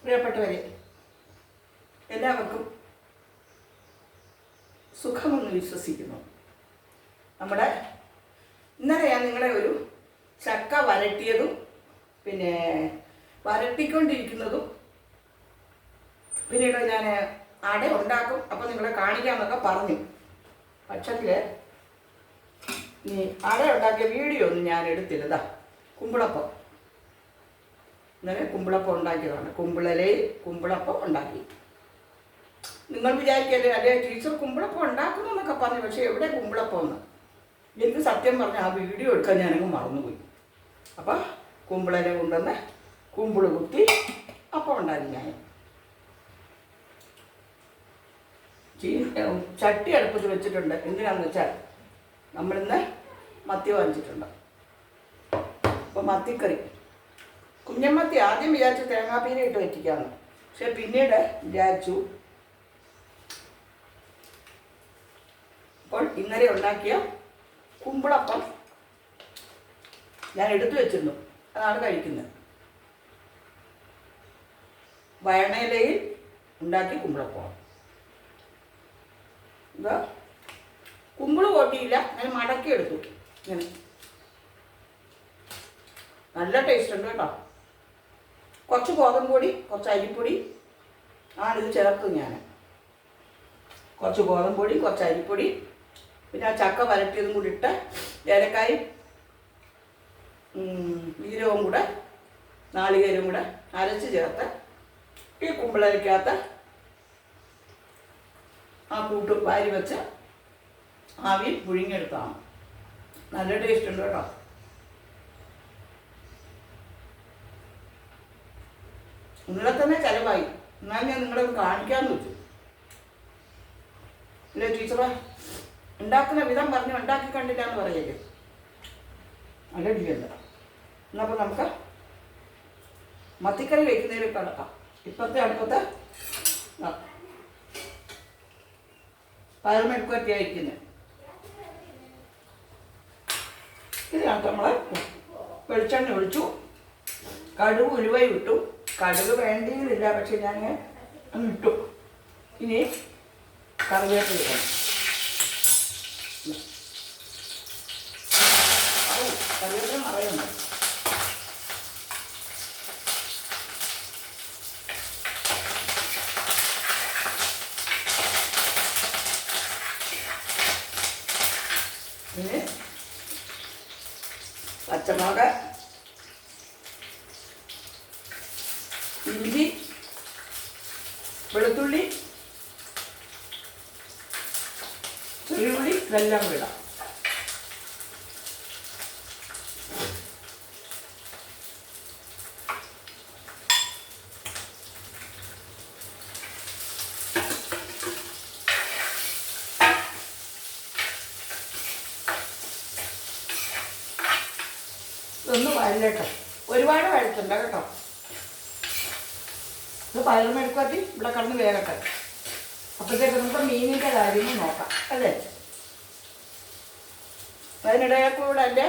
പ്രിയപ്പെട്ടവരെ, എല്ലാവർക്കും സുഖമെന്ന് വിശ്വസിക്കുന്നു. നമ്മുടെ ഇന്നലെ ഞാൻ നിങ്ങളെ ഒരു ചക്ക വരട്ടിയതും പിന്നെ വരട്ടിക്കൊണ്ടിരിക്കുന്നതും പിന്നീട് ഞാൻ അട ഉണ്ടാക്കും അപ്പോൾ നിങ്ങളെ കാണിക്കാമെന്നൊക്കെ പറഞ്ഞു. പക്ഷെങ്കിൽ ഈ അട ഉണ്ടാക്കിയ വീഡിയോ ഒന്നും ഞാൻ എടുത്തില്ലതാ. കുമ്പിളപ്പം ഇന്നലെ കുമ്പിളപ്പം ഉണ്ടാക്കിയതാണ്. കുമ്പിളപ്പം ഉണ്ടാക്കി. നിങ്ങൾ വിചാരിക്കല്ലേ അല്ലേ ടീച്ചർ കുമ്പിളപ്പം ഉണ്ടാക്കുന്നു എന്നൊക്കെ പറഞ്ഞു. പക്ഷേ എവിടെ കുമ്പിളപ്പം എന്ന് എനിക്ക് സത്യം പറഞ്ഞ ആ വീഡിയോ എടുക്കാൻ ഞാനങ്ങ് മറന്നുപോയി. അപ്പം കുമ്പിളല കൊണ്ടുവന്ന് കുമ്പിള് കുത്തി അപ്പം ഉണ്ടാക്കി. ഞാൻ ചട്ടി അടുപ്പത്ത് വെച്ചിട്ടുണ്ട്. എന്തിനാണെന്ന് വെച്ചാൽ നമ്മളിന്ന് മത്തി വാങ്ങിച്ചിട്ടുണ്ട്. അപ്പോൾ മത്തിക്കറി കുഞ്ഞമ്മത്തി ആദ്യം വിചാരിച്ച് തേങ്ങാപ്പീര ഇട്ട് വെച്ചിക്കാന്ന്. പക്ഷെ പിന്നീട് വിചാരിച്ചു അപ്പോൾ ഇന്നലെ ഉണ്ടാക്കിയ കുമ്പിളപ്പം ഞാൻ എടുത്തു വെച്ചിരുന്നു. അതാണ് കഴിക്കുന്നത്. വയണയിലയിൽ ഉണ്ടാക്കി കുമ്പിളപ്പം. ഇതാ കുമ്പിള് പൊട്ടിയില്ല, ഞാൻ മടക്കി എടുത്തു. ഇങ്ങനെ നല്ല ടേസ്റ്റ് ഉണ്ട് കേട്ടോ. കുറച്ച് ഗോതമ്പ് പൊടി, കുറച്ച് അരിപ്പൊടി ആണ് ഇത് ചേർത്തു. ഞാൻ കുറച്ച് ഗോതമ്പ് പൊടി, കുറച്ച് അരിപ്പൊടി, പിന്നെ ആ ചക്ക വരട്ടിയതും കൂടി ഇട്ട് ഏലക്കായും ജീരകവും കൂടെ നാളികേരവും കൂടെ അരച്ച് ചേർത്ത് ഈ കുമ്പിളരിക്കകത്ത് ആ കൂട്ട് വാരി വെച്ച് ആവി പുഴുങ്ങിയെടുത്താണ്. നല്ല ടേസ്റ്റ് ഉണ്ട് കേട്ടോ. നിങ്ങളെ തന്നെ ചിലവായി. എന്നാൽ ഞാൻ നിങ്ങളെ കാണിക്കാമെന്ന് വെച്ചു. ഇല്ലേ ടീച്ചറെ, ഉണ്ടാക്കുന്ന വിധം പറഞ്ഞു ഉണ്ടാക്കി കണ്ടില്ല എന്ന് പറയല്ലേ. നല്ല രുചിയുണ്ട്. എന്നപ്പോൾ നമുക്ക് മത്തിക്കറി വയ്ക്കുന്നതിൽ കിടക്കാം. ഇപ്പോഴത്തെ അടുപ്പത്ത് പയറുമെഴുക്കുവരട്ടിയാണ് ഇരിക്കുന്നത്. ഇതിനകത്ത് നമ്മൾ വെളിച്ചെണ്ണ ഒഴിച്ചു, കടുക് ഉലുവയും ഇട്ടു. കടുക് വേണ്ടിയില്ല, പക്ഷെ ഞാൻ ഒന്ന് ഇട്ടു. ഇനി കറിവേപ്പില ഇടണം. കറിവേപ്പില നിറയുണ്ട്. പിന്നെ പച്ചമുളക്, ഇഞ്ചി, വെളുത്തുള്ളി, ചെറിയുള്ളി ഇതെല്ലാം ഇടാം. ഇതൊന്ന് വഴലട്ടോ. ഒരുപാട് വഴറ്റണ്ട കേട്ടോ. ഇത് പയറുമെഴുക്കുവരട്ടി ഇവിടെ കിടന്ന് വേകട്ടെ. അപ്പോഴത്തേക്ക് നമുക്ക് മീനിൻ്റെ കാര്യങ്ങൾ നോക്കാം അല്ലേ. അതിനിടയിൽക്കൂടെ എൻ്റെ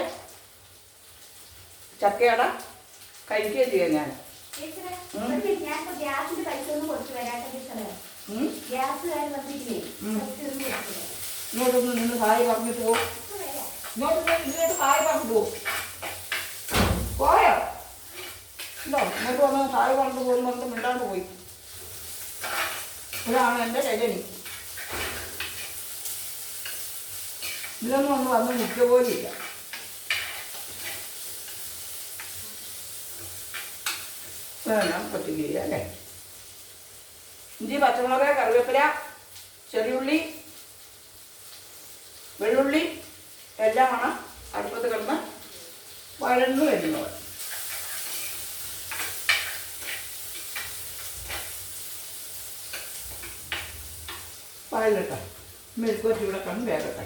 ചക്കയട കഴിക്കുകയും ചെയ്യാം. ഞാൻ ഇങ്ങോട്ടൊന്ന് നിന്ന് ഹായ് പറഞ്ഞിട്ട് പോകും. ഇങ്ങോട്ട് ഹായ് പറഞ്ഞിട്ട് പോകും. പോയോ ഇല്ലോ ഇങ്ങോട്ട് വന്ന് ഹായ് പറഞ്ഞിട്ട് പോകുമ്പോൾ മിണ്ടാണ്ട് പോയി. ഇതാണ് എൻ്റെ രജനി. ഇതിലൊന്നും ഒന്ന് വന്ന് നിൽക്കുക പോലും ഇല്ല. വേണം പറ്റില്ല അല്ലേ. ഇഞ്ചി, പച്ചമുളക്, കറിവേപ്പില, ചെറിയുള്ളി, വെള്ളുള്ളി എല്ലാമാണ് അടുപ്പത്ത് കിടന്ന് വഴന്നു വരുന്നത്. വഴലട്ടെ. മെഴുക്കുവരട്ടി ഇവിടെ കിടന്ന് വേകട്ടെ.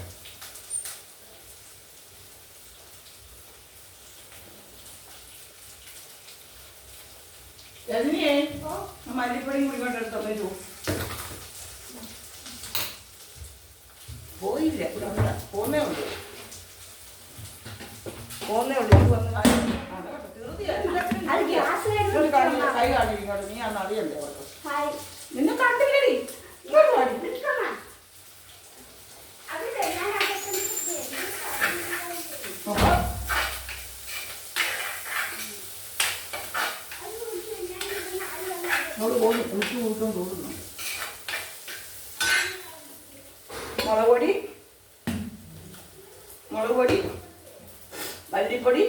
രജനിയേ, മല്ലിപ്പൊടിയും കൂടി കൊണ്ടെടുത്തോ. വരൂ. പോയില്ല, ഇവിടെ പോന്നേ ഉള്ളൂ. ഇത് വന്ന് അത് ഗ്യാസ് കൈ കാണിക്കോട്ടെ, നീ അന്ന് അറിയണ്ടേ അവർക്ക്. നിന്നെ കണ്ടില്ലടി, ഇങ്ങോട്ട് വാടി. അവള് പോകുന്നു, കുളിച്ചു കൂട്ടും തോന്നുന്നു. മുളക് പൊടി, മല്ലിപ്പൊടി,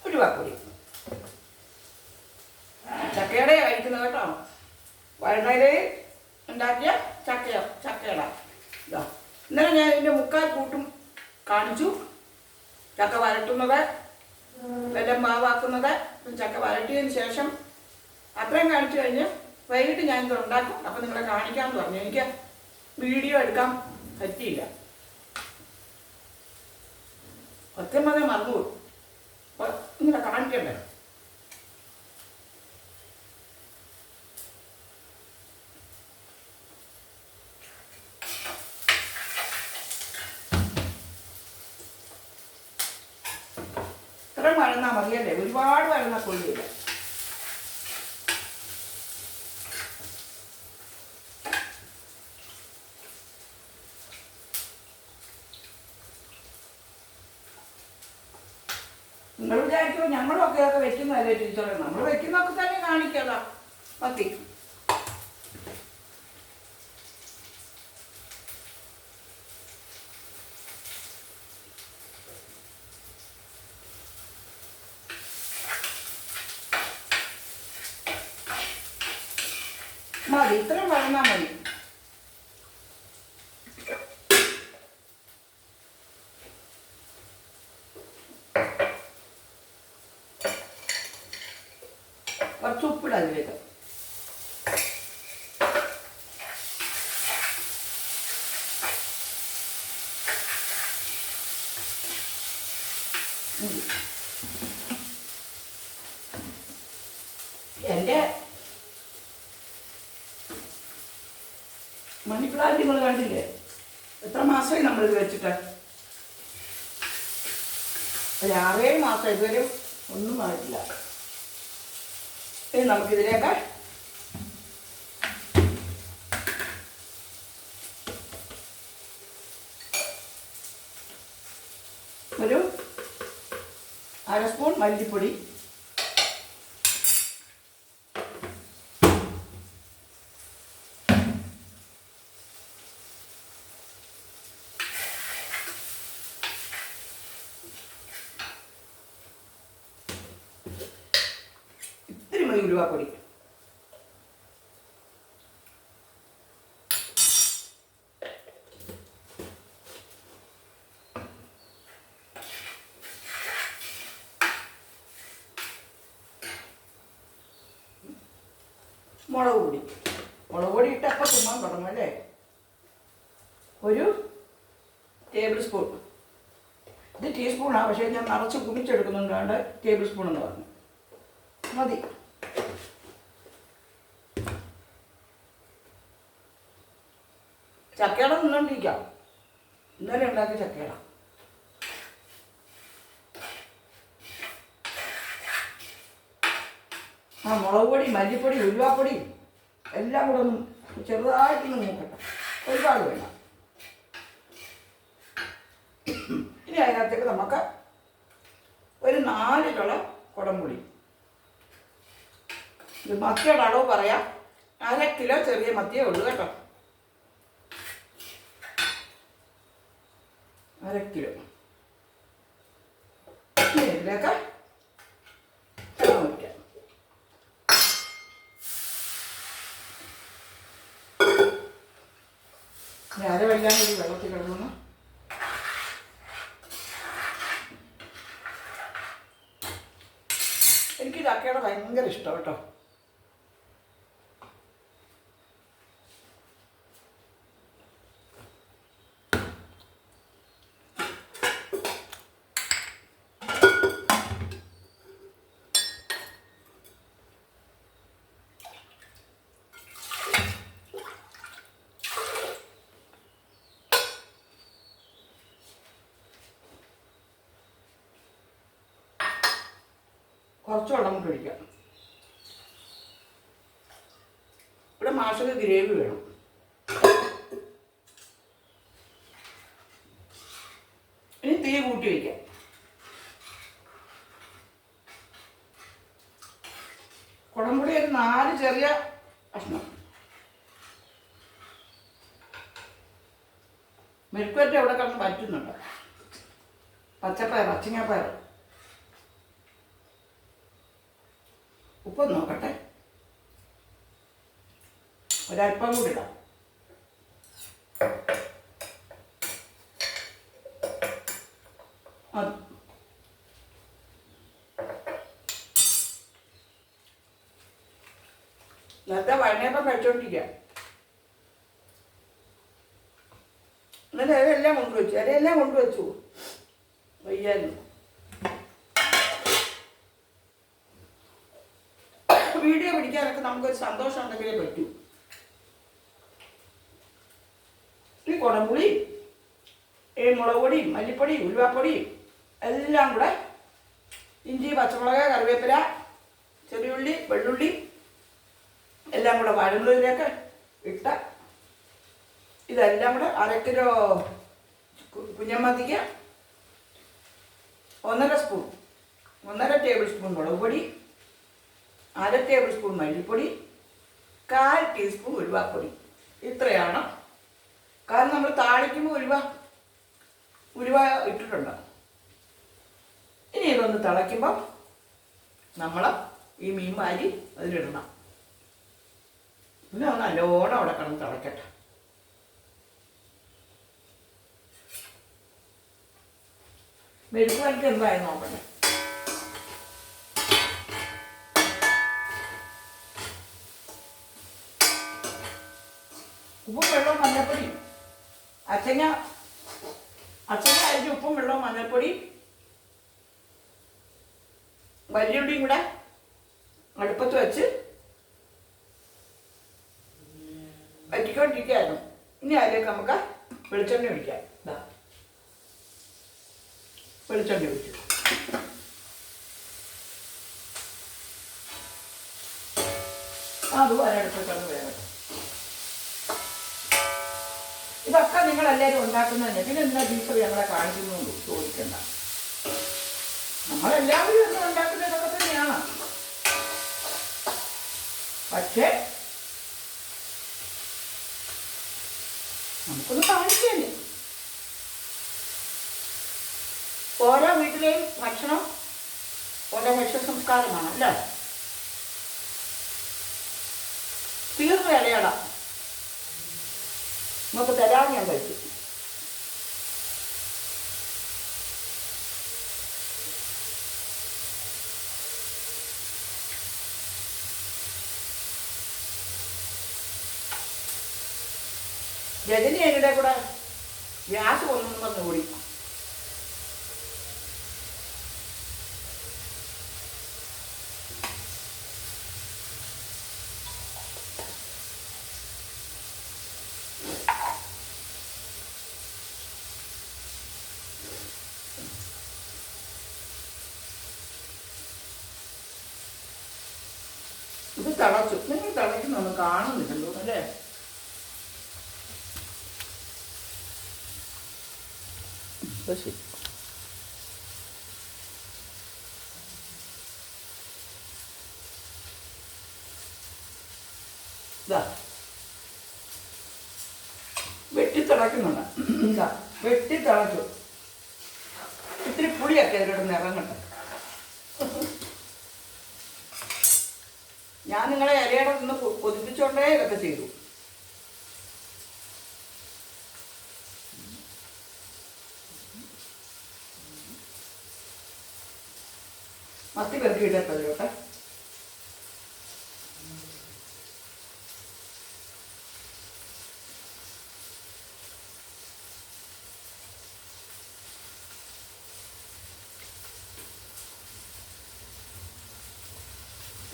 ഉലുവാപ്പൊടി. ചക്കയുടെ കഴിക്കുന്നത് കേട്ടോ. വയനാട് ഉണ്ടാക്കിയ ചക്കയുടെ ഇതാ. ഇന്നലെ ഞാൻ ഇതിൻ്റെ മുക്കാൽ കൂട്ടും കാണിച്ചു. ചക്ക വരട്ടുന്നത്, വെല്ലം മാവാക്കുന്നത്, ചക്ക വരട്ടിയതിന് ശേഷം അത്രയും കാണിച്ചു കഴിഞ്ഞ് വൈകിട്ട് ഞാനിത് ഉണ്ടാക്കും. അപ്പം നിങ്ങളെ കാണിക്കാമെന്ന് പറഞ്ഞു. എനിക്ക് വീഡിയോ എടുക്കാൻ പറ്റിയില്ല. സത്യം പറഞ്ഞാൽ മറന്നുപോയി. അപ്പോൾ നിങ്ങളെ കാണിക്കണ്ടേ. ഇത്ര വഴന്നാൽ മതിയല്ലേ, ഒരുപാട് വഴന്നാൽ കൊള്ളില്ല. നിങ്ങൾ വിചാരിക്കുമോ ഞങ്ങളൊക്കെ വെക്കുന്നതല്ലേ ടീച്ചറെ? നമ്മൾ വെക്കുന്നതൊക്കെ തന്നെ കാണിക്കാതാ മതി. മതി, ഇത്രയും വളർന്നാൽ മതി. കുറച്ച് ഉപ്പിടാം അതിലേക്ക്. എൻ്റെ മണി പ്ലാന്റ് നിങ്ങൾ കണ്ടില്ലേ? എത്ര മാസമായി നമ്മളിത് വെച്ചിട്ട്? ഒരു 6-7 മാസം ഇതുവരെ ഒന്നും ആയിട്ടില്ല. ഇനി നമുക്കിതിലേക്ക് ഒരു 1/2 സ്പൂൺ മല്ലിപ്പൊടി, ഉലുവാപ്പൊടി, മുളക് പൊടി ഇട്ട് അപ്പം തുമ്മാൻ തുടങ്ങും അല്ലേ? ഒരു ടേബിൾ സ്പൂൺ. ഇത് ടീസ്പൂണാണ്, പക്ഷേ ഞാൻ നിറച്ച് കുമിച്ചെടുക്കുന്നുണ്ടാണ്ട് ടേബിൾ സ്പൂൺ എന്ന് പറഞ്ഞു. മതി. ചക്കയുടെ നിന്നോണ്ടിരിക്കാം. ഇന്നലെ ഉണ്ടാക്കിയ ചക്കയുടെ മുളക് പൊടി, മല്ലിപ്പൊടി, ഉലുവാപ്പൊടി എല്ലാം കൂടെ ഒന്ന് ചെറുതായിട്ടൊന്ന് മൂക്കട്ടെ. ഒരുപാട് വേണ്ട. ഇനി അതിനകത്തേക്ക് നമുക്ക് ഒരു 4 കള കുടംപുളി. ഇത് മത്തിയുടെ അളവ് പറയാം. 1/2 കിലോ ചെറിയ മത്തിയേ ഉള്ളൂ കേട്ടോ. 1/2 കിലോ. ഇതിലേക്ക് വെള്ളം ഒഴിക്കാം. അരവെല്ലാം കൂടി വെള്ളത്തിൽ കിടന്നു. എനിക്ക് ചക്കയുടെ ഭയങ്കര ഇഷ്ടം കേട്ടോ. കുറച്ച് വെള്ളം കൊണ്ട് ഒഴിക്കാം. ഇവിടെ മാഷക്ക് ഗ്രേവി വേണം. ഇനി തീ കൂട്ടി വയ്ക്കാം. കുടംപുളി ഒരു 4 ചെറിയ കഷ്ണം. മെഴുക്കുവരട്ടി അവിടെ കിടന്ന് പറ്റുന്നുണ്ട്. പച്ചപ്പയർ, പച്ചിങ്ങപ്പയർ. ഉപ്പൊന്ന് നോക്കട്ടെ. ഒരല്പം കൂടി ഇടാം. നേരത്തെ വൈകുന്നേരം കഴിച്ചോണ്ടിരിക്കുക. എന്നിട്ട് ഇലയെല്ലാം കൊണ്ടുവച്ചു. വയ്യായിരുന്നു. വീഡിയോ പിടിക്കാനൊക്കെ നമുക്കൊരു സന്തോഷം ഉണ്ടെങ്കിലേ പറ്റൂ. ഈ കുടംപുളി, മുളക് പൊടിയും മല്ലിപ്പൊടിയും ഉലുവാപ്പൊടിയും എല്ലാം കൂടെ, ഇഞ്ചി, പച്ചമുളക്, കറിവേപ്പില, ചെറിയുള്ളി, വെള്ളുള്ളി എല്ലാം കൂടെ വഴങ്ങുന്നതിലേക്ക് ഇട്ട ഇതെല്ലാം കൂടെ 1/2 കിലോ കുഞ്ഞമ്മത്തിക്ക് 1.5 ടേബിൾ സ്പൂൺ മുളക് പൊടി, 1/2 ടേബിൾ സ്പൂൺ മല്ലിപ്പൊടി, 1/4 ടീസ്പൂൺ ഉലുവാപ്പൊടി. ഇത്രയാണ്. കാരണം നമ്മൾ താളിക്കുമ്പോൾ ഉലുവ ഇട്ടിട്ടുണ്ട്. ഇനി ഇതൊന്ന് തിളയ്ക്കുമ്പോൾ നമ്മൾ ഈ മീൻ വാരി അതിലിടണം. പിന്നെ ഒന്ന് നല്ലോണം അവിടെ കിടന്ന് തിളയ്ക്കട്ടെ. മെഴുക്കുവരട്ടി എന്തായാലും നോക്കണേ. ഉപ്പും വെള്ളവും മഞ്ഞൾപ്പൊടി, അച്ചങ്ങ അരിഞ്ഞ് ഉപ്പും വെള്ളവും മഞ്ഞൾപ്പൊടി, വലിയുള്ളിയും കൂടെ അടുപ്പത്ത് വെച്ച് വറ്റിക്കൊണ്ടിരിക്കുകയായിരുന്നു. ഇനി അതിലേക്ക് നമുക്ക് വെളിച്ചെണ്ണ ഒഴിക്കാം. വെളിച്ചെണ്ണ ഒഴിച്ചു. അതുപോലെ അടുപ്പത്തൊന്ന് വേണം. ഇതൊക്കെ നിങ്ങളെല്ലാവരും ഉണ്ടാക്കുന്നതന്നെ. പിന്നെ എന്താ ടീച്ചർ ഞങ്ങളെ കാണിക്കുന്നു ചോദിക്കണ്ട. നമ്മളെല്ലാവരും ഒന്നും ഉണ്ടാക്കുന്നതൊക്കെ തന്നെയാണ്. പക്ഷേ നമുക്കൊന്ന് കാണിക്കല്ലേ. ഓരോ വീട്ടിലെയും ഭക്ഷണം ഓരോ ഭക്ഷ്യ സംസ്കാരമാണ് അല്ലേ. തീർന്നു ഇലയട നമുക്ക് തരാൻ ഞാൻ കഴിക്കും. രജനി എവിടെ കൂടെ ഗ്യാസ് കൊണ്ടു വന്ന് കൂടി. ഇത് തിളച്ചു. നിങ്ങൾ തിളയ്ക്കുന്നൊന്നും കാണുന്നില്ലല്ലോ അല്ലേ. ശരി. വെട്ടിത്തിളയ്ക്കുന്നുണ്ട്. വെട്ടിത്തിളച്ചു. ഇത്തിരി പുളിയൊക്കെ അതിലോട്ട് ഇറങ്ങട്ടെ. ഞാൻ നിങ്ങളെ ഇലയുടെ നിന്ന് കൊതിപ്പിച്ചോണ്ടേ ഇതൊക്കെ ചെയ്തു. മത്തി പെറുക്കി ഇടത്തതിലോട്ടെ.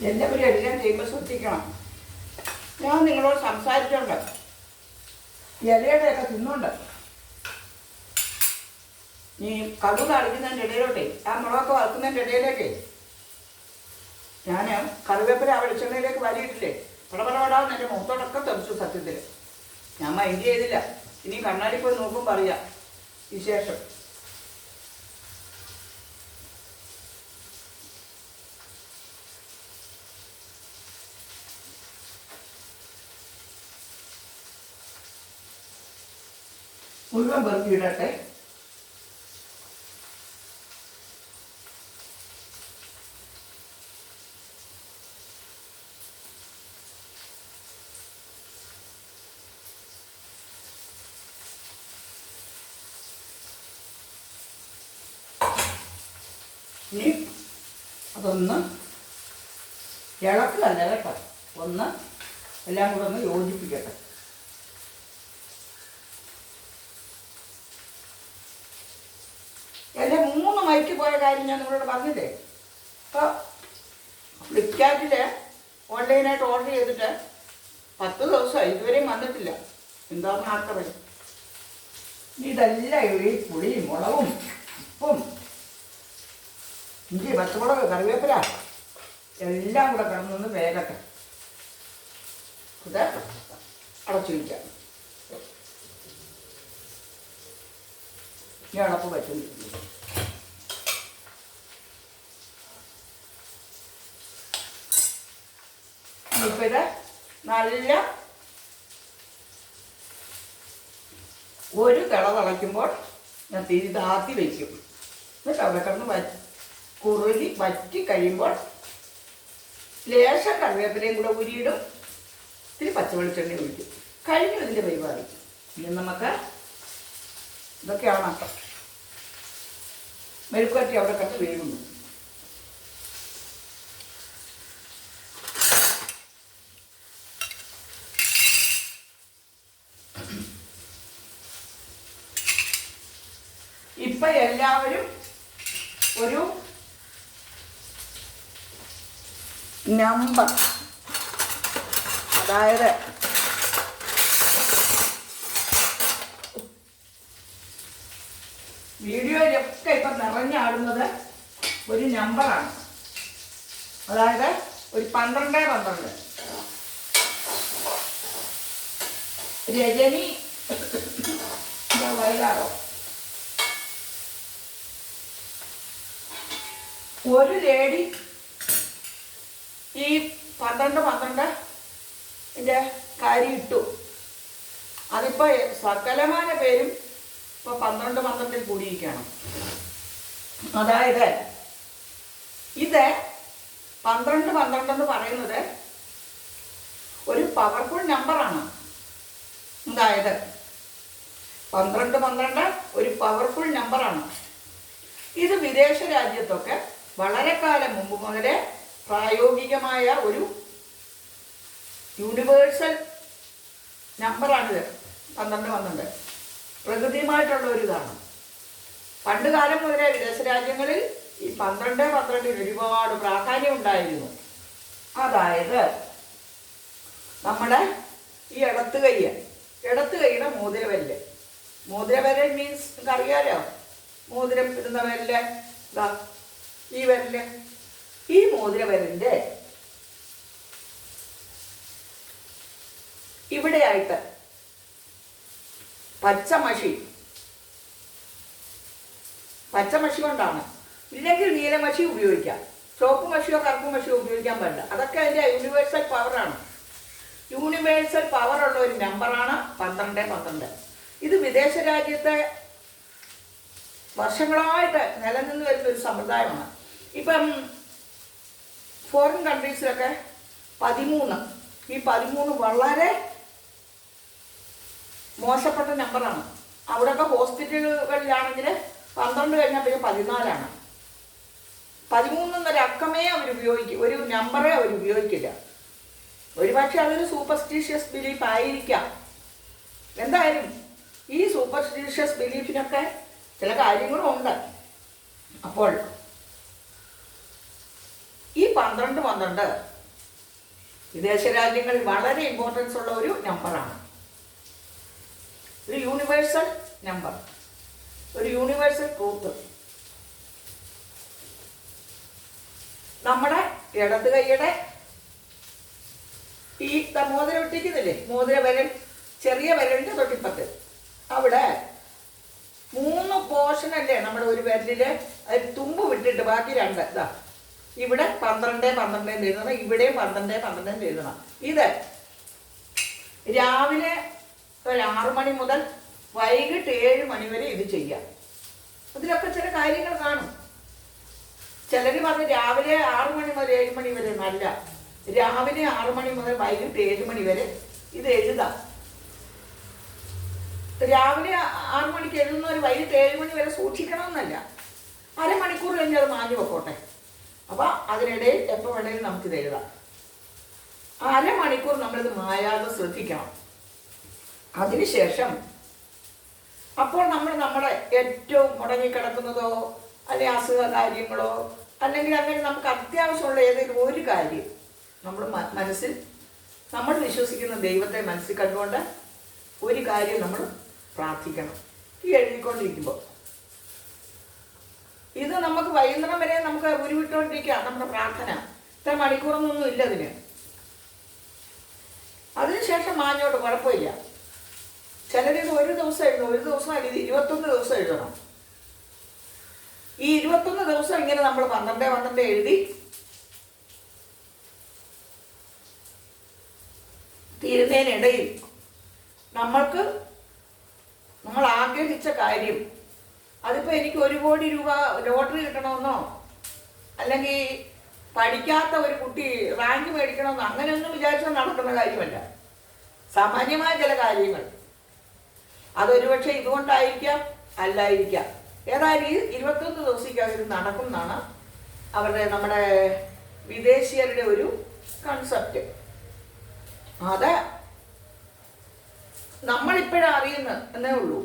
എൻ്റെ പരിപാടിക്കാൻ ചെയ്യുമ്പോൾ ശ്രദ്ധിക്കണം. ഞാൻ നിങ്ങളോട് സംസാരിച്ചോണ്ട് ഇലയുടെയൊക്കെ തിന്നുണ്ട്. ഈ കടു താളിക്കുന്നതിൻ്റെ ഇടയിലോട്ടെ, ആ മുളകൊക്കെ വറുക്കുന്നതിൻ്റെ ഇടയിലേക്കേ ഞാൻ കറിവേപ്പില ആ വെളിച്ചെണ്ണയിലേക്ക് വലിയിട്ടില്ലേ, പടപടപടാന്ന് എൻ്റെ മുഖത്തോടൊക്കെ തെറിച്ചു സത്യത്തിൽ. ഞാൻ മൈൻഡ് ചെയ്തില്ല. ഇനി കണ്ണാടി പോയി നോക്കുമ്പോൾ അറിയാം വിശേഷം. മുഴുവൻ പെറുക്കിയിടട്ടെ. ഇനി അതൊന്ന് ഇളക്കല്ല കേട്ടോ, ഒന്ന് എല്ലാം കൂടെ ഒന്ന് യോജിപ്പിക്കട്ടെ. എൻ്റെ 3 മൈക്ക് പോയ കാര്യം ഞാൻ നിങ്ങളോട് പറഞ്ഞില്ലേ. അപ്പോൾ ഫ്ലിപ്കാർട്ടിൽ ഓൺലൈനായിട്ട് ഓർഡർ ചെയ്തിട്ട് 10 ദിവസമായി, ഇതുവരെയും വന്നിട്ടില്ല. എന്താണെന്ന് ആർക്കറിയാം. ഇതെല്ലാം ഈ പുളിയും മുളകും ഉപ്പും ഇഞ്ചി പച്ചമുളക് കറിവേപ്പില എല്ലാം കൂടെ കിടന്നൊന്ന് വേഗട്ടെ. ഇത് അടച്ചു വയ്ക്കാം. ഈ അടപ്പ് പറ്റുന്നില്ല. ഇപ്പം ഇത് നല്ല ഒരു തിള തിളയ്ക്കുമ്പോൾ ഞാൻ തിരി താത്തി വയ്ക്കും. എന്നിട്ട് അവിടെ കിടന്ന് കുറുകി വറ്റി കഴിയുമ്പോൾ ലേശം കറിവേപ്പിലയും കൂടെ ഉരിയിടും, ഇത്തിരി പച്ചവെളിച്ചെണ്ണ ഒഴിക്കും. കഴിഞ്ഞു ഇതിൻ്റെ പരിപാടി. ഇനി നമുക്ക് ഇതൊക്കെയാണ് മെഴുക്കുവരട്ടി അവിടെ കിടന്ന് വേകുന്നു. ഇപ്പം എല്ലാവരും ഒരു നമ്പർ, അതായത് വീഡിയോയിലൊക്കെ ഇപ്പം നിറഞ്ഞാടുന്നത് ഒരു നമ്പറാണ്. അതായത് ഒരു 12 രജനി വയലാറോ ഒരു ലേഡി ഈ 12 ഇതിൻ്റെ കാര്യം ഇട്ടു. അതിപ്പോൾ സകലമായ പേരും ഇപ്പോൾ 12 കൂടിയിരിക്കുകയാണ്. അതായത് ഇത് 12 എന്ന് പറയുന്നത് ഒരു പവർഫുൾ നമ്പറാണ്. അതായത് 12 ഒരു പവർഫുൾ നമ്പറാണ്. ഇത് വിദേശ രാജ്യത്തൊക്കെ വളരെ കാലം മുമ്പ് മുതലേ പ്രായോഗികമായ ഒരു യൂണിവേഴ്സൽ നമ്പറാണിത്. 12 പ്രകൃതിയുമായിട്ടുള്ള ഒരു ഇതാണ്. പണ്ട് കാലം മുതലേ വിദേശ രാജ്യങ്ങളിൽ ഈ 12 ഒരുപാട് പ്രാധാന്യം ഉണ്ടായിരുന്നു. അതായത് നമ്മുടെ ഈ ഇടത്ത് കൈയുടെ മോതിരവരല്, മോതിരവരൽ മീൻസ് നമുക്കറിയാലോ, മോതിരം ഇടുന്ന വിരല് ഇതാ ഈ വിരല്. ഈ മോതിരവിരലിൻ്റെ ഇവിടെയായിട്ട് പച്ചമഷി കൊണ്ടാണ്, ഇല്ലെങ്കിൽ നീലമഷി ഉപയോഗിക്കാം. ചുവപ്പ് മഷിയോ കറുപ്പ് മഷിയോ ഉപയോഗിക്കാൻ പാടില്ല. അതൊക്കെ അതിൻ്റെ യൂണിവേഴ്സൽ പവറാണ്. യൂണിവേഴ്സൽ പവറുള്ള ഒരു നമ്പറാണ് 12. ഇത് വിദേശ രാജ്യത്തെ വർഷങ്ങളായിട്ട് നിലനിന്ന് വരുന്ന ഒരു സമ്പ്രദായമാണ്. ഇപ്പം ഫോറിൻ കൺട്രീസിലൊക്കെ 13, ഈ 13 വളരെ മോശപ്പെട്ട നമ്പറാണ്. അവിടെയൊക്കെ ഹോസ്പിറ്റലുകളിലാണെങ്കിൽ 12 കഴിഞ്ഞാൽ പിന്നെ 14. 13 എന്നൊരു അക്കമേ അവർ ഉപയോഗിക്കും, ഒരു നമ്പറേ അവർ ഉപയോഗിക്കില്ല. ഒരുപക്ഷെ അതൊരു സൂപ്പർസ്റ്റിഷ്യസ് ബിലീഫ് ആയിരിക്കാം. എന്തായാലും ഈ സൂപ്പർസ്റ്റിഷ്യസ് ബിലീഫിനൊക്കെ ചില കാര്യങ്ങളും ഉണ്ട്. അപ്പോൾ ഈ 12 വിദേശ രാജ്യങ്ങളിൽ വളരെ ഇമ്പോർട്ടൻസ് ഉള്ള ഒരു നമ്പറാണ്. ഒരു യൂണിവേഴ്സൽ നമ്പർ, ഒരു യൂണിവേഴ്സൽ ട്രൂത്ത്. നമ്മുടെ ഇടത് കൈയുടെ ഈ മോതിരം ഇട്ടിക്കുന്നില്ലേ, മോതിര വിരൽ, ചെറിയ വിരലിൻ്റെ തൊട്ടിപ്പത്ത് അവിടെ 3 പോർഷനല്ലേ നമ്മുടെ ഒരു വിരലില്. അത് തുമ്പ് വിട്ടിട്ട് ബാക്കി 2 ഇതാ ഇവിടെ 12 12 എഴുതണം, ഇവിടെയും 12 12 എഴുതണം. ഇത് രാവിലെ ഒരു 6 മണി മുതൽ വൈകിട്ട് 7 മണി വരെ ഇത് ചെയ്യാം. അതിലൊക്കെ ചില കാര്യങ്ങൾ കാണും. ചിലർ പറഞ്ഞ് രാവിലെ 6 മണി മുതൽ 7 മണി വരെ നല്ല, രാവിലെ 6 മണി മുതൽ വൈകിട്ട് 7 മണി വരെ ഇത് എഴുതാം. രാവിലെ 6 മണിക്ക് എഴുതുന്നവർ വൈകിട്ട് 7 മണി വരെ സൂക്ഷിക്കണമെന്നല്ല, അരമണിക്കൂർ കഴിഞ്ഞ് അത് മാഞ്ഞു വെക്കോട്ടെ. അപ്പം അതിനിടയിൽ എപ്പോൾ വേണമെങ്കിലും നമുക്കിത് എഴുതാം. അരമണിക്കൂർ നമ്മളിത് മായാതെ ശ്രദ്ധിക്കണം. അതിനുശേഷം അപ്പോൾ നമ്മുടെ ഏറ്റവും മുടങ്ങിക്കിടക്കുന്നതോ അല്ലെങ്കിൽ അസുഖ കാര്യങ്ങളോ അല്ലെങ്കിൽ അങ്ങനെ നമുക്ക് അത്യാവശ്യമുള്ള ഏതെങ്കിലും ഒരു കാര്യം നമ്മൾ മനസ്സിൽ നമ്മൾ വിശ്വസിക്കുന്ന ദൈവത്തെ മനസ്സിൽ കണ്ടുകൊണ്ട് ഒരു കാര്യം നമ്മൾ പ്രാർത്ഥിക്കണം. ഈ എഴുതിക്കൊണ്ടിരിക്കുമ്പോൾ ഇത് നമുക്ക് വൈകുന്നേരം വരെ നമുക്ക് ഉരുവിട്ടുകൊണ്ടിരിക്കുക നമ്മുടെ പ്രാർത്ഥന. ഇത്ര മണിക്കൂറൊന്നും ഇല്ല അതിന്. അതിനുശേഷം മാഞ്ഞോട്ട് കുഴപ്പമില്ല. ചിലരിത് ഒരു ദിവസം എഴുതണം, ഒരു ദിവസം അല്ലെങ്കിൽ 21 ദിവസം എഴുതണം. ഈ 21 ദിവസം ഇങ്ങനെ നമ്മൾ 12 12 എഴുതി തീരുന്നതിനിടയിൽ നമ്മൾ ആഗ്രഹിച്ച കാര്യം, അതിപ്പോൾ എനിക്ക് 1 കോടി രൂപ ലോട്ടറി കിട്ടണമെന്നോ അല്ലെങ്കിൽ പഠിക്കാത്ത ഒരു കുട്ടി റാങ്ക് മേടിക്കണമെന്നോ അങ്ങനെയൊന്നും വിചാരിച്ചാൽ നടക്കുന്ന കാര്യമല്ല. സാമാന്യമായ ചില കാര്യങ്ങൾ അതൊരുപക്ഷെ ഇതുകൊണ്ടായിരിക്കാം, അല്ലായിരിക്കാം. ഏതായാലും ഈ 21 ദിവസത്തേക്ക് നടക്കും എന്നാണ് നമ്മുടെ വിദേശീയരുടെ ഒരു കൺസെപ്റ്റ്. അത് നമ്മളിപ്പോഴാണ് അറിയുന്നത് എന്നേ ഉള്ളൂ.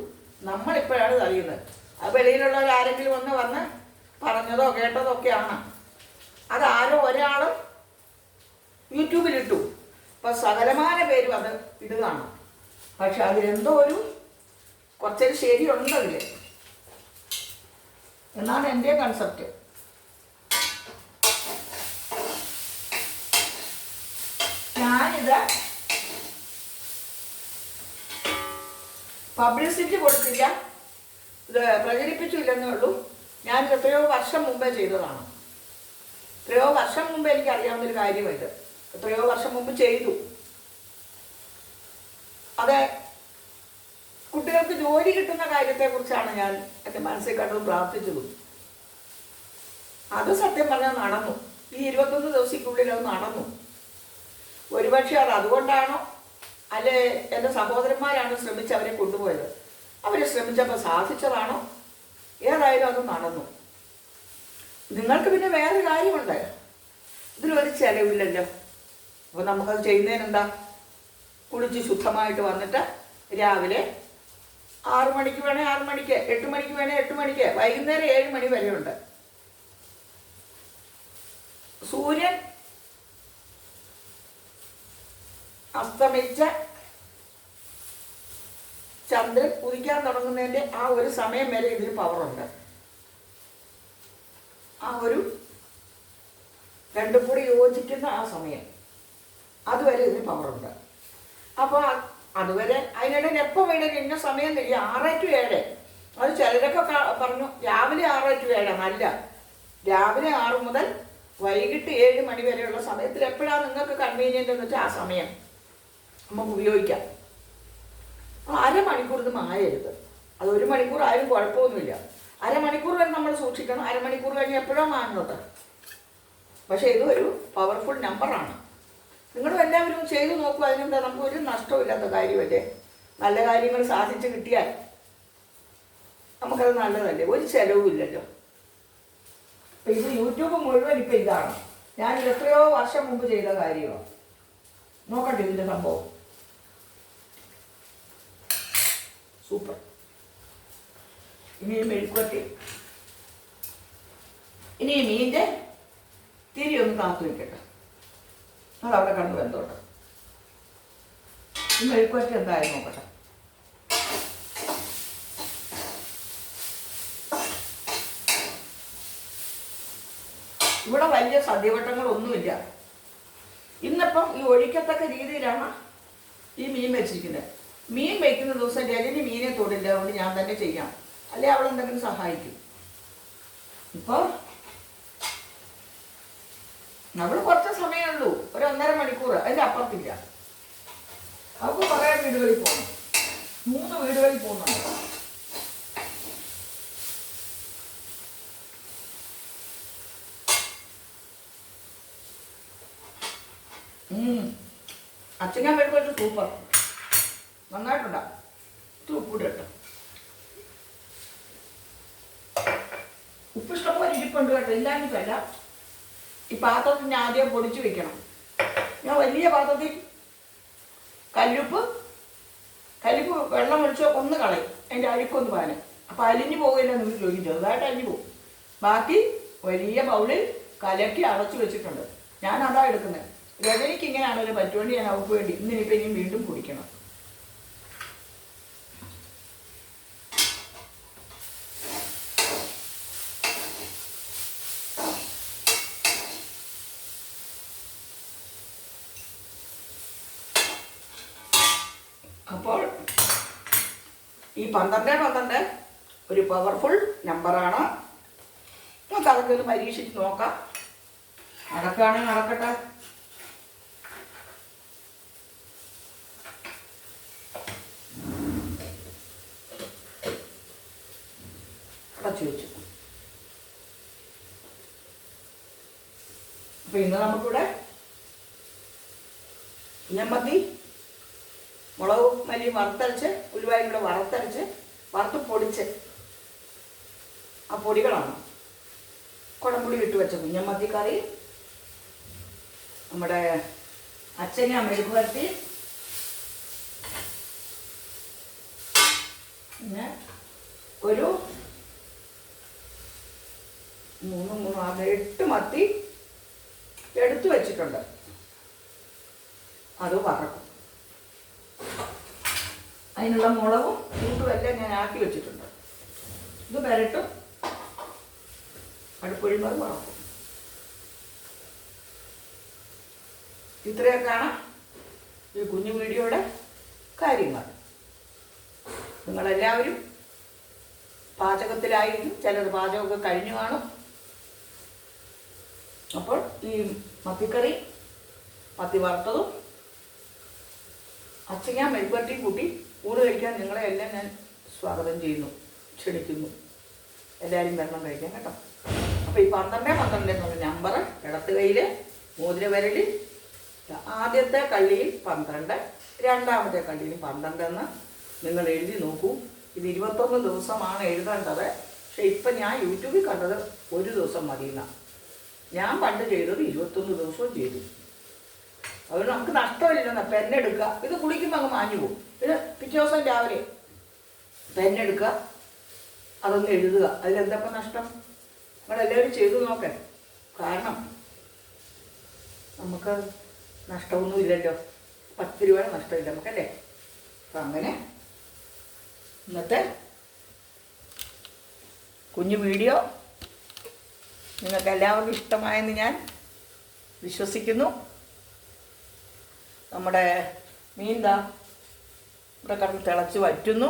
നമ്മളിപ്പോഴാണ് ഇത് അറിയുന്നത്. അത് വെളിയിലുള്ളവരാരെങ്കിലും വന്ന് പറഞ്ഞതോ കേട്ടതോ ഒക്കെയാണ്. അതാരോ ഒരാൾ യൂട്യൂബിലിട്ടു. അപ്പം സകലമാന പേരും അത് ഇടുകയാണ്. പക്ഷെ അതിലെന്തോ കുറച്ചൊരു ശരിയുണ്ട് അതിൽ എന്നാണ് എൻ്റെ കൺസെപ്റ്റ്. ഞാനിത് പബ്ലിസിറ്റി കൊടുത്തില്ല, ഇത് പ്രചരിപ്പിച്ചില്ലെന്നേ ഉള്ളൂ. ഞാനിത് എത്രയോ വർഷം മുമ്പേ ചെയ്തതാണ്. എത്രയോ വർഷം മുമ്പ് എനിക്കറിയാവുന്നൊരു കാര്യമായിട്ട് എത്രയോ വർഷം മുമ്പ് ചെയ്തു. അത് കുട്ടികൾക്ക് ജോലി കിട്ടുന്ന കാര്യത്തെക്കുറിച്ചാണ് ഞാൻ എൻ്റെ മനസ്സിൽ കണ്ടതും പ്രാർത്ഥിച്ചതും. അത് സത്യം പറഞ്ഞാൽ നടന്നു. ഈ 21 ദിവസത്തിനുള്ളിൽ അത് നടന്നു. ഒരുപക്ഷെ അത് അതുകൊണ്ടാണോ അല്ലെ എൻ്റെ സഹോദരന്മാരാണ് ശ്രമിച്ച് അവരെ കൊണ്ടുപോയത്, അവരെ ശ്രമിച്ചപ്പോൾ സാധിച്ചതാണോ, ഏതായാലും അത് നടന്നു. നിങ്ങൾക്ക് പിന്നെ വേറെ കാര്യമുണ്ട്, ഇതിലൊരു ചിലവില്ലല്ലോ. അപ്പോൾ നമുക്കത് ചെയ്യുന്നതിനെന്താ, കുളിച്ച് ശുദ്ധമായിട്ട് വന്നിട്ട് രാവിലെ 6 മണിക്ക് വേണേൽ 6 മണിക്ക്, 8 മണിക്ക് വേണേൽ 8 മണിക്ക്, വൈകുന്നേരം 7 മണി വരെയുണ്ട്. സൂര്യൻ അസ്തമിച്ച ചന്ദ്രൻ ഉദിക്കാൻ തുടങ്ങുന്നതിൻ്റെ ആ ഒരു സമയം വരെ ഇതിന് പവറുണ്ട്. ആ ഒരു രണ്ടും കൂടി യോജിക്കുന്ന ആ സമയം അതുവരെ ഇതിന് പവറുണ്ട്. അപ്പോൾ അതുവരെ അതിനിടയിൽ എപ്പോൾ വേണേലും ഇന്ന സമയം ഇല്ല, 6 to 7. അത് ചിലരൊക്കെ പറഞ്ഞു രാവിലെ 6 to 7. അല്ല, രാവിലെ 6 മുതൽ വൈകിട്ട് 7 മണി വരെയുള്ള സമയത്തിൽ എപ്പോഴാണ് നിങ്ങൾക്ക് കൺവീനിയൻ്റ് എന്ന് വെച്ചാൽ ആ സമയം നമുക്ക് ഉപയോഗിക്കാം. അരമണിക്കൂർ ഇത് മായരുത്. അത് 1 മണിക്കൂർ ആയാലും കുഴപ്പമൊന്നുമില്ല. അരമണിക്കൂർ വരെ നമ്മൾ സൂക്ഷിക്കണം. അരമണിക്കൂർ കഴിഞ്ഞ് എപ്പോഴോ മാറുന്നത്. പക്ഷേ ഇതൊരു പവർഫുൾ നമ്പറാണ്. നിങ്ങളും എല്ലാവരും ചെയ്തു നോക്കുക. അതിനെന്താ, നമുക്കൊരു നഷ്ടമില്ലാത്ത കാര്യമല്ലേ. നല്ല കാര്യങ്ങൾ സാധിച്ച് കിട്ടിയാൽ നമുക്കത് നല്ലതല്ലേ, ഒരു ചിലവുമില്ലല്ലോ. അപ്പം ഇത് യൂട്യൂബ് മുഴുവൻ ഇപ്പം ഇതാണ്. ഞാനിത് എത്രയോ വർഷം മുമ്പ് ചെയ്ത കാര്യമാണ്. നോക്കട്ടെ ഇതിൻ്റെ സംഭവം. സൂപ്പർ. ഇനി മെഴുക്കുവരട്ടി, ഇനി ഈ മീൻ്റെ തിരി ഒന്ന് കാത്തു വയ്ക്കട്ടെ, അതവിടെ കണ്ടു വെന്തോട്ടെ. ഈ മെഴുക്കുവരട്ടി എന്തായാലും നോക്കട്ടെ. ഇവിടെ വലിയ സദ്യവട്ടങ്ങളൊന്നുമില്ല. ഇന്നിപ്പം ഈ ഒഴിക്കത്തക്ക രീതിയിലാണ് ഈ മീൻ വെച്ചിരിക്കുന്നത്. മീൻ വയ്ക്കുന്ന ദിവസം രജനി മീനെ തൊടില്ല, അതുകൊണ്ട് ഞാൻ തന്നെ ചെയ്യാം, അല്ലെ അവളെന്തെങ്കിലും സഹായിക്കും. ഇപ്പോൾ നമ്മൾ കുറച്ച് സമയമുള്ളൂ, ഒരു 1.5 മണിക്കൂർ, അതിൻ്റെ അപ്പുറത്തില്ല. അവൾക്ക് കുറേ വീടുകളിൽ പോകണം, 3 വീടുകളിൽ പോകുന്നുണ്ട്. അച്ഛൻ വരുമ്പോൾ സൂപ്പർ, നന്നായിട്ടുണ്ടാ. ഉപ്പിട്ട് കേട്ടോ, ഉപ്പ് ഇഷ്ടംപോലെ ഇരിപ്പുണ്ട് കേട്ടോ, ഇല്ലാഞ്ഞിട്ടല്ല. ഈ പാത്രത്തിൽ ഞാൻ ആദ്യം പൊടിച്ച് വെക്കണം. ഞാൻ വലിയ പാത്രത്തിൽ കല്ലുപ്പ് വെള്ളം ഒഴിച്ച് ഒന്ന് കളയും, അതിൻ്റെ അഴുക്കൊന്ന് പാന്. അപ്പോൾ അലിഞ്ഞു പോകില്ല, നിങ്ങൾ ചോദിക്കും, ചെറുതായിട്ട് അലിഞ്ഞു പോകും. ബാക്കി വലിയ ബൗളിൽ കലക്കി അടച്ചു വെച്ചിട്ടുണ്ട്. ഞാൻ അതാ എടുക്കുന്നത്. രജനിക്ക് ഇങ്ങനെയാണല്ലോ പറ്റുവേണ്ടി ഞാൻ അവൾക്ക് വേണ്ടി ഇന്നിനിപ്പോൾ ഇനിയും വീണ്ടും കുടിക്കണം. അപ്പോൾ ഈ 12 ഒരു പവർഫുൾ നമ്പറാണ്. നമുക്ക് അതൊക്കെ ഒന്ന് പരീക്ഷിച്ച് നോക്കാം. നടക്കുകയാണെങ്കിൽ നടക്കട്ടെ. അടച്ചു വെച്ചു. അപ്പൊ ഇന്ന് നമുക്കിവിടെ ഞമ്മത്തി മുളകും മല്ലിയും വറുത്തരച്ച് ഉലുവായും കൂടെ വറുത്ത് പൊടിച്ച് ആ പൊടികളാണ്. കുടംപുളി ഇട്ട് വെച്ച കുഞ്ഞമ്മത്തി കറി, നമ്മുടെ അച്ചങ്ങ മെഴുക്ക് വരട്ടി, പിന്നെ ഒരു 8 മത്തി എടുത്തു വെച്ചിട്ടുണ്ട്, അത് വറക്കും. അതിനുള്ള മുളകും കൂട്ടും എല്ലാം ഞാൻ ആക്കി വെച്ചിട്ടുണ്ട്. ഇത് വരട്ടും, അടുപ്പൊഴിയുന്നത് വറക്കും. ഇത്രയൊക്കെയാണ് ഈ കുഞ്ഞു വീഡിയോയുടെ കാര്യങ്ങൾ. നിങ്ങളെല്ലാവരും പാചകത്തിലായിരിക്കും, ചിലർ പാചകമൊക്കെ കഴിഞ്ഞു കാണും. അപ്പോൾ ഈ മത്തിക്കറി, മത്തി വറുത്തതും അച്ചങ്ങ മെഴുകുവരട്ടിയും കൂട്ടി ഊണ് കഴിക്കാൻ നിങ്ങളെ എല്ലാം ഞാൻ സ്വാഗതം ചെയ്യുന്നു, ക്ഷണിക്കുന്നു. എല്ലാവരും വരണം കഴിക്കാൻ കേട്ടോ. അപ്പോൾ ഈ 12 എന്നുള്ള നമ്പർ ഇടത്ത് കയ്യിൽ മോതിരവിരലിൽ ആദ്യത്തെ കള്ളിയിൽ 12, രണ്ടാമത്തെ കള്ളിയിൽ 12 എന്ന് നിങ്ങൾ എഴുതി നോക്കൂ. ഇത് 21 ദിവസമാണ് എഴുതേണ്ടത്. പക്ഷെ ഇപ്പം ഞാൻ യൂട്യൂബിൽ കണ്ടത് 1 ദിവസം മതിയെന്നാണ്. ഞാൻ പണ്ട് ചെയ്തത് 21 ദിവസവും ചെയ്തു. അതുകൊണ്ട് നമുക്ക് നഷ്ടമില്ലെന്ന പെന്നെടുക്കുക. ഇത് കുളിക്കുമ്പോൾ അങ്ങ് മാഞ്ഞു പോകും. പിന്നെ പിറ്റേ ദിവസം രാവിലെ പെന്നെടുക്കുക, അതൊന്ന് എഴുതുക. അതിലെന്തപ്പം നഷ്ടം? നിങ്ങളെല്ലാവരും ചെയ്തു നോക്കാൻ. കാരണം നമുക്ക് നഷ്ടമൊന്നുമില്ലല്ലോ, 10 രൂപ നഷ്ടമില്ല നമുക്കല്ലേ. അപ്പം അങ്ങനെ ഇന്നത്തെ കുഞ്ഞു വീഡിയോ നിങ്ങൾക്ക് എല്ലാവർക്കും ഇഷ്ടമായെന്ന് ഞാൻ വിശ്വസിക്കുന്നു. നമ്മുടെ മീൻ ദാ ഇവിടെ കിടന്ന് തിളച്ച് വറ്റുന്നു.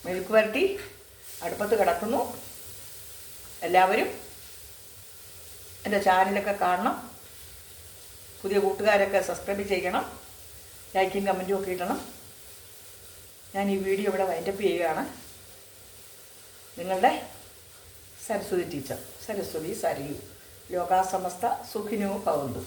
മെഴുക്ക് വരട്ടി അടുപ്പത്ത് കിടക്കുന്നു. എല്ലാവരും എൻ്റെ ചാനലൊക്കെ കാണണം. പുതിയ കൂട്ടുകാരൊക്കെ സബ്സ്ക്രൈബ് ചെയ്യണം, ലൈക്കും കമൻറ്റും ഒക്കെ ഇടണം. ഞാൻ ഈ വീഡിയോ ഇവിടെ വൈൻഡപ്പ് ചെയ്യുകയാണ്. നിങ്ങളുടെ സരസ്വതി ടീച്ചർ, സരസ്വതി സരയു. ലോകാ സമസ്ത സുഖിനോ ഭവന്തു.